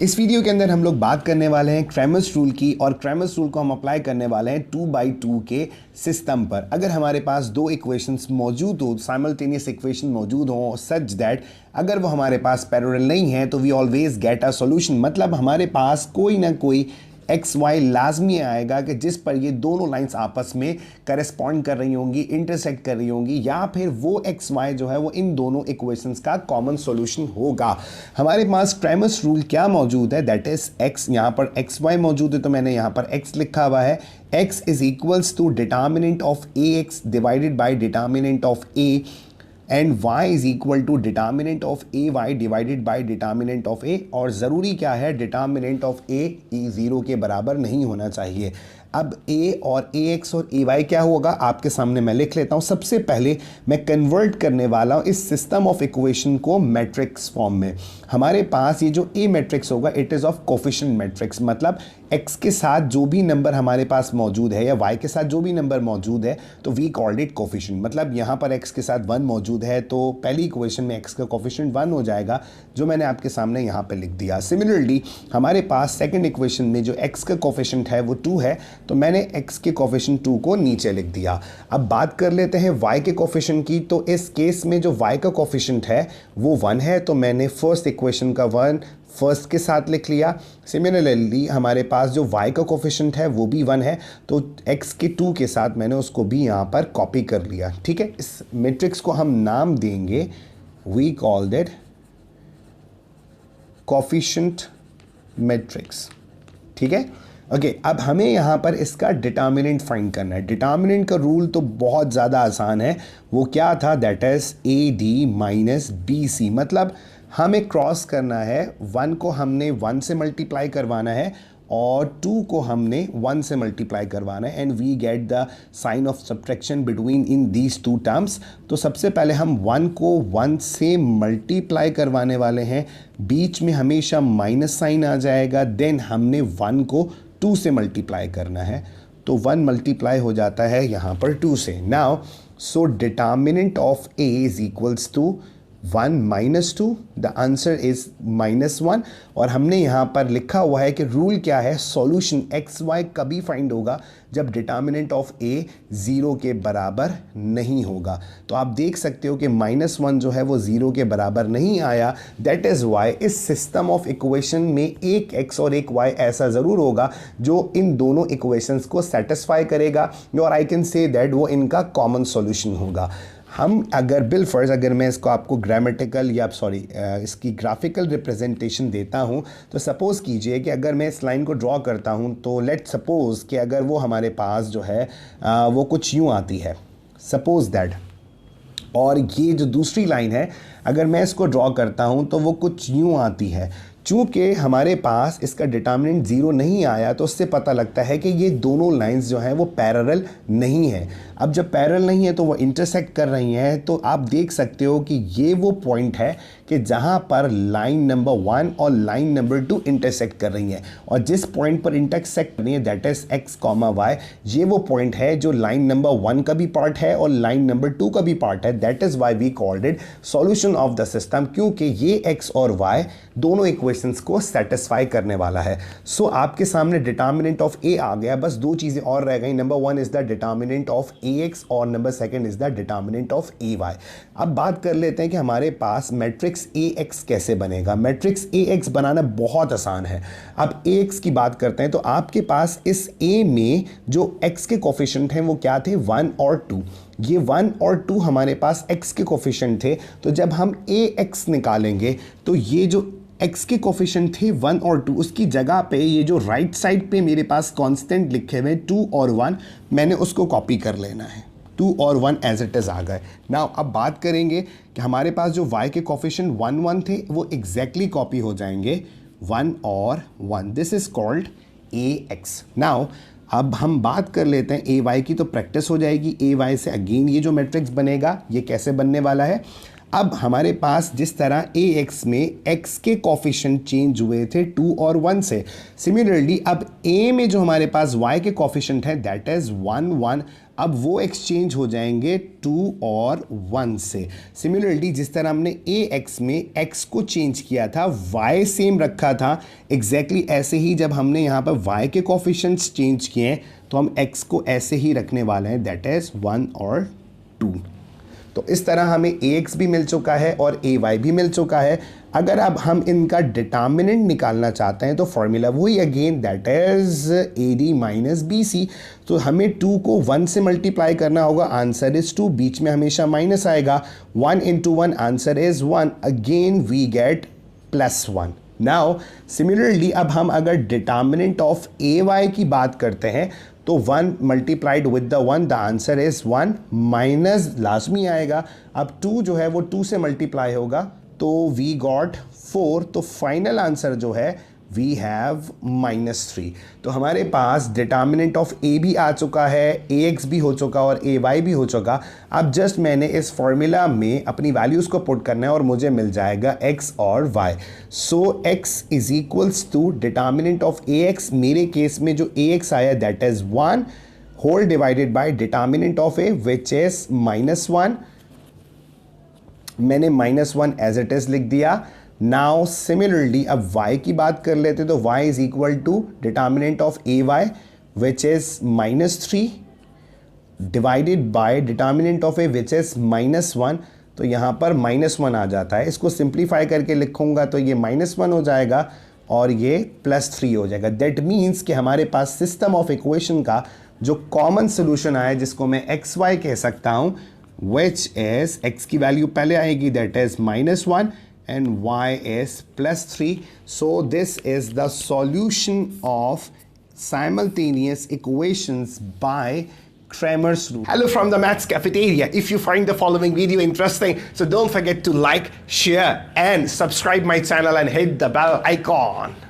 इस वीडियो के अंदर हम लोग बात करने वाले हैं क्रैमर्स रूल की, और क्रैमर्स रूल को हम अप्लाई करने वाले हैं 2/2 के सिस्टम पर। अगर हमारे पास दो इक्वेशंस मौजूद हो, साइमल्टेनियस इक्वेशन मौजूद हो सच दैट अगर वो हमारे पास पैरेलल नहीं है तो we always get a solution. मतलब हमारे पास कोई ना कोई एक्स वाई लाजमी आएगा कि जिस पर ये दोनों लाइंस आपस में करस्पॉन्ड कर रही होंगी, इंटरसेक्ट कर रही होंगी, या फिर वो एक्स वाई जो है वो इन दोनों इक्वेशंस का कॉमन सॉल्यूशन होगा। हमारे पास क्रैमर्स रूल क्या मौजूद है, दैट इज एक्स, यहाँ पर एक्स वाई मौजूद है तो मैंने यहाँ पर एक्स लिखा हुआ है। X is equals to determinant of A x divided by determinant of A, and y is equal to determinant of A y divided by determinant of A. और ज़रूरी क्या है, डिटर्मिनेंट ऑफ ए ज़ीरो के बराबर नहीं होना चाहिए। अब a और ax और ay क्या होगा आपके सामने मैं लिख लेता हूँ। सबसे पहले मैं कन्वर्ट करने वाला हूँ इस सिस्टम ऑफ इक्वेशन को मैट्रिक्स फॉर्म में। हमारे पास ये जो a मैट्रिक्स होगा it is of coefficient matrix, मतलब x के साथ जो भी नंबर हमारे पास मौजूद है या y के साथ जो भी नंबर मौजूद है तो वी कॉल्ड इट कोफिशिएंट। मतलब यहाँ पर x के साथ 1 मौजूद है तो पहली इक्वेशन में x का कोफिशिएंट 1 हो जाएगा, जो मैंने आपके सामने यहाँ पे लिख दिया। सिमिलरली हमारे पास सेकेंड इक्वेशन में जो x का कोफिशिएंट है वो 2 है तो मैंने x के कोफिशिएंट 2 को नीचे लिख दिया। अब बात कर लेते हैं y के कोफिशिएंट की। तो इस केस में जो y का कोफिशिएंट है वो 1 है तो मैंने फर्स्ट इक्वेशन का 1 फर्स्ट के साथ लिख लिया। सिमिलरली हमारे पास जो y का कोफिशिएंट है वो भी 1 है तो x के 2 के साथ मैंने उसको भी यहाँ पर कॉपी कर लिया। ठीक है, इस मैट्रिक्स को हम नाम देंगे, we call that coefficient matrix. ठीक है, ओके अब हमें यहाँ पर इसका डिटर्मिनेंट फाइंड करना है। डिटर्मिनेंट का रूल तो बहुत ज़्यादा आसान है, वो क्या था, that is a d minus b c. मतलब हमें क्रॉस करना है, 1 को हमने 1 से मल्टीप्लाई करवाना है और 2 को हमने 1 से मल्टीप्लाई करवाना है, and we get the sign of subtraction between in these two terms. तो सबसे पहले हम 1 को 1 से मल्टीप्लाई करवाने वाले हैं, बीच में हमेशा माइनस साइन आ जाएगा, देन हमने 1 को 2 से मल्टीप्लाई करना है तो 1 मल्टीप्लाई हो जाता है यहाँ पर 2 से। Now so determinant of A is equals to 1 minus 2, the answer is -1। और हमने यहाँ पर लिखा हुआ है कि रूल क्या है, सॉल्यूशन एक्स वाई कभी फाइंड होगा जब डिटर्मिनेंट ऑफ ए 0 के बराबर नहीं होगा। तो आप देख सकते हो कि -1 जो है वो 0 के बराबर नहीं आया, दैट इज़ वाई इस सिस्टम ऑफ इक्वेशन में एक x और एक y ऐसा ज़रूर होगा जो इन दोनों इक्वेशंस को सेटिस्फाई करेगा, और आई कैन से दैट वो इनका कॉमन सॉल्यूशन होगा। हम अगर बिलफर्ज अगर मैं इसको आपको ग्रामेटिकल या इसकी ग्राफिकल रिप्रेजेंटेशन देता हूँ तो सपोज़ कीजिए कि अगर मैं इस लाइन को ड्रॉ करता हूँ तो लेट सपोज़ कि अगर वो हमारे पास जो है वो कुछ यूँ आती है, सपोज़ दैट, और ये जो दूसरी लाइन है अगर मैं इसको ड्रॉ करता हूँ तो वो कुछ यूँ आती है। चूँकि हमारे पास इसका डिटर्मिनेंट 0 नहीं आया तो उससे पता लगता है कि ये दोनों लाइंस जो हैं वो पैरेलल नहीं है। अब जब पैरेलल नहीं है तो वो इंटरसेक्ट कर रही हैं, तो आप देख सकते हो कि ये वो पॉइंट है कि जहाँ पर लाइन नंबर 1 और लाइन नंबर 2 इंटरसेक्ट कर रही हैं, और जिस पॉइंट पर इंटरसेक्ट कर रही है दैट इज x, y, ये वो पॉइंट है जो लाइन नंबर 1 का भी पार्ट है और लाइन नंबर 2 का भी पार्ट है। That is why we called it solution of the system, क्योंकि ये x और y दोनों इक्वेशंस को सेटिस्फाई करने वाला है। सो आपके सामने डिटर्मिनेंट ऑफ a आ गया, बस दो चीज़ें और रह गई। Number 1 is the determinant of ax और number 2 is the determinant of ay। अब बात कर लेते हैं कि हमारे पास मैट्रिक्स ax कैसे बनेगा। मैट्रिक्स ax बनाना बहुत आसान है। अब ax की बात करते हैं तो आपके पास इस a में जो x के कोफिशिएंट हैं वो क्या थे, 1 और 2। ये 1 और 2 हमारे पास x के कोफिशिएंट थे, तो जब हम ax निकालेंगे तो ये जो x के कोफिशिएंट थे 1 और 2, उसकी जगह पे ये जो राइट साइड पे मेरे पास कांस्टेंट लिखे हुए 2 और 1, मैंने उसको कॉपी कर लेना है। 2 और 1 एज इट इज़ आ गए। नाउ अब बात करेंगे कि हमारे पास जो y के कोफिशिएंट 1 1 थे वो एग्जैक्टली कॉपी हो जाएंगे 1 और 1। This is called ax। Now अब हम बात कर लेते हैं ay की, तो प्रैक्टिस हो जाएगी। ay से अगेन ये जो मैट्रिक्स बनेगा ये कैसे बनने वाला है। अब हमारे पास जिस तरह ax में x के कोफिशिएंट चेंज हुए थे 2 और 1 से, सिमिलरली अब a में जो हमारे पास y के कोफिशिएंट है दैट इज 1 1, अब वो एक्सचेंज हो जाएंगे 2 और 1 से। सिमिलरली जिस तरह हमने ax में x को चेंज किया था, y सेम रखा था, एग्जैक्टली ऐसे ही जब हमने यहाँ पर y के कोफिशिएंट्स चेंज किए हैं तो हम x को ऐसे ही रखने वाले हैं, दैट इज 1 और 2। तो इस तरह हमें ax भी मिल चुका है और ay भी मिल चुका है। अगर अब हम इनका डिटर्मिनेंट निकालना चाहते हैं तो फॉर्मूला वही again, that is ad minus bc। तो हमें 2 को 1 से मल्टीप्लाई करना होगा, आंसर इज 2, बीच में हमेशा माइनस आएगा, 1 into 1 answer is 1, again we get +1। Now similarly अब हम अगर डिटर्मिनेंट ऑफ ay की बात करते हैं तो 1 multiplied with the 1, the answer is 1, minus लाजमी आएगा। अब 2 जो है वो 2 से मल्टीप्लाई होगा तो वी गॉट 4, तो फाइनल आंसर जो है वी हैव -3। तो हमारे पास डिटर्मिनेंट ऑफ ए भी आ चुका है, ax भी हो चुका और ay भी हो चुका। अब जस्ट मैंने इस फॉर्मूला में अपनी वैल्यूज़ को पुट करना है और मुझे मिल जाएगा x और y। So x is equals to determinant of ax, मेरे केस में जो ax आया that is 1 whole divided by determinant of a which is -1। मैंने -1 एज इट इज लिख दिया। नाउ सिमिलरली अब y की बात कर लेते तो y is equal to determinant of ay which is -3 divided by determinant of a which is -1। तो यहाँ पर -1 आ जाता है, इसको सिंप्लीफाई करके लिखूंगा तो ये -1 हो जाएगा और ये +3 हो जाएगा। दैट मीन्स कि हमारे पास सिस्टम ऑफ इक्वेशन का जो कॉमन सोल्यूशन आया जिसको मैं xy कह सकता हूँ, which is x की वैल्यू पहले आएगी that is -1 and y is +3. So this is the solution of simultaneous equations by Cramer's rule. Hello from the Maths Cafeteria. If you find the following video interesting, so don't forget to like, share and subscribe my channel and hit the bell icon.